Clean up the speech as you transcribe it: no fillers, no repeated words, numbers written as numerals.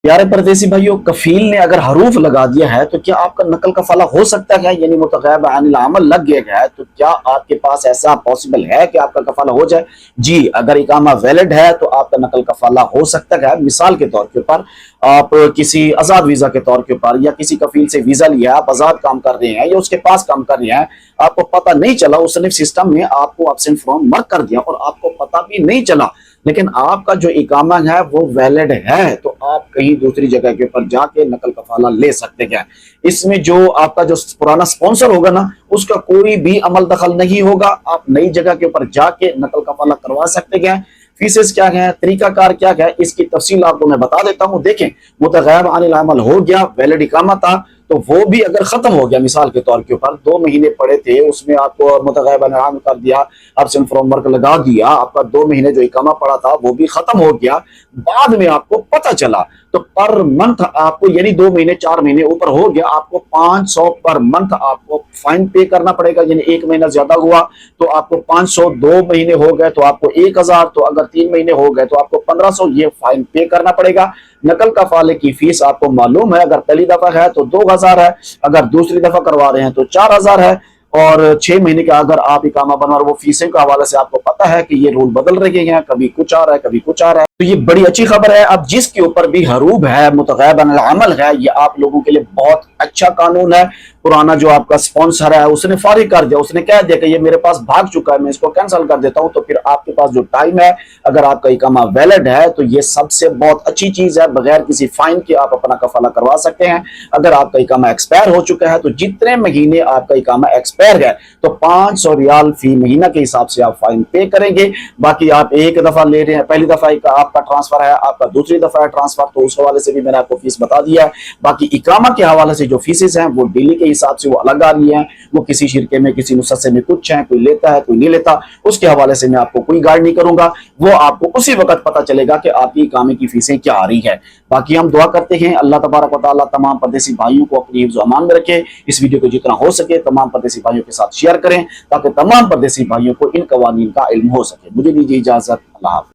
پیارے پردیسی بھائیوں، کفیل نے اگر حروف لگا دیا ہے تو کیا آپ کا نقل کفالہ ہو سکتا ہے؟ یعنی متغیب عن العمل لگ گیا ہے تو کیا آپ کے پاس ایسا پاسبل ہے کہ آپ کا کفالہ ہو جائے؟ جی، اگر اقامہ ویلڈ ہے تو آپ کا نقل کفالہ ہو سکتا ہے۔ مثال کے طور کے اوپر آپ کسی آزاد ویزا کے طور کے اوپر یا کسی کفیل سے ویزا لیا، آپ آزاد کام کر رہے ہیں یا اس کے پاس کام کر رہے ہیں، آپ کو پتہ نہیں چلا، اس نے سسٹم میں آپ کو ایبسنٹ فرام مرک کر دیا اور آپ کو پتہ بھی نہیں چلا، لیکن آپ کا جو اقامہ ہے وہ ویلڈ ہے، تو آپ کہیں دوسری جگہ کے اوپر جا کے نقل کفالہ لے سکتے ہیں۔ اس میں جو آپ کا جو پرانا سپانسر ہوگا نا، اس کا کوئی بھی عمل دخل نہیں ہوگا، آپ نئی جگہ کے اوپر جا کے نقل کفالہ کروا سکتے ہیں۔ فیسز کیا ہے، طریقہ کار کیا ہے، اس کی تفصیل آپ کو میں بتا دیتا ہوں۔ دیکھیں، متغیب عن العمل ہو گیا، ویلڈ اقامہ تھا، تو وہ بھی اگر ختم ہو گیا، مثال کے طور کے اوپر 2 مہینے پڑے تھے، اس میں آپ کو متغیب عن العمل کر دیا، ایبسنٹ فرام ورک لگا دیا، آپ کا 2 مہینے جو اقامہ پڑا تھا وہ بھی ختم ہو گیا، بعد میں آپ کو پتہ چلا، تو پر منتھ آپ کو، یعنی 2 مہینے 4 مہینے اوپر ہو گیا، آپ کو 500 پر منتھ آپ کو فائن پے کرنا پڑے گا۔ یعنی 1 مہینہ زیادہ ہوا تو آپ کو 500، 2 مہینے ہو گئے تو آپ کو 1000، تو اگر 3 مہینے ہو گئے تو آپ کو 1500 یہ فائن پے کرنا پڑے گا۔ نقل کفالے کی فیس آپ کو معلوم ہے، اگر پہلی دفعہ ہے تو 2000 ہے، اگر دوسری دفعہ کروا رہے ہیں تو 4000 ہے، اور 6 مہینے کا اگر آپ اقامہ بنوا رہے، وہ فیسیں کے حوالے سے آپ کو پتہ ہے کہ یہ رول بدل رہے ہیں، کبھی کچھ آ رہا ہے کبھی کچھ آ رہا ہے، تو یہ بڑی اچھی خبر ہے۔ اب جس کے اوپر بھی حروب ہے، متغیب عن العمل ہے، یہ آپ لوگوں کے لیے بہت اچھا قانون ہے۔ پرانا جو آپ کا سپانسر ہے اس نے فارغ کر دیا، اس نے کہہ دیا کہ یہ میرے پاس بھاگ چکا ہے، میں اس کو کینسل کر دیتا ہوں، تو پھر آپ کے پاس جو ٹائم ہے، اگر آپ کا اقامہ ویلڈ ہے تو یہ سب سے بہت اچھی چیز ہے، بغیر کسی فائن کے آپ اپنا کفالہ کروا سکتے ہیں۔ اگر آپ کا اقامہ ایکسپائر ہو چکا ہے تو جتنے مہینے آپ کا اقامہ ایکسپائر ہے تو 500 ریال فی مہینہ کے حساب سے آپ فائن پے کریں گے۔ باقی آپ ایک دفعہ لے رہے ہیں، پہلی دفعہ آپ کا ٹرانسفر ہے، آپ کا دوسری دفعہ ہے ٹرانسفر، تو اس حوالے سے بھی میں نے آپ کو فیس بتا دیا ہے۔ باقی اقامہ کے حوالے سے جو فیسز ہیں وہ ڈیلی کے حساب سے وہ الگ آ رہی ہیں، وہ کسی شرکے میں کسی مؤسسے میں کچھ ہیں، کوئی لیتا ہے کوئی نہیں لیتا، اس کے حوالے سے میں آپ کو کوئی گائیڈ نہیں کروں گا، وہ آپ کو اسی وقت پتہ چلے گا کہ آپ کی اقامے کی فیسیں کیا آ رہی ہے۔ باقی ہم دعا کرتے ہیں اللہ تبارک و تعالیٰ تمام پردیسی بھائیوں کو اپنی حفظ و امان میں رکھے۔ اس ویڈیو کو جتنا ہو سکے تمام پردیسی بھائیوں کے ساتھ شیئر کریں تاکہ تمام پردیسی بھائیوں کو ان قوانین کا علم ہو سکے۔ مجھے دیجیے اجازت، اللہ حافظ۔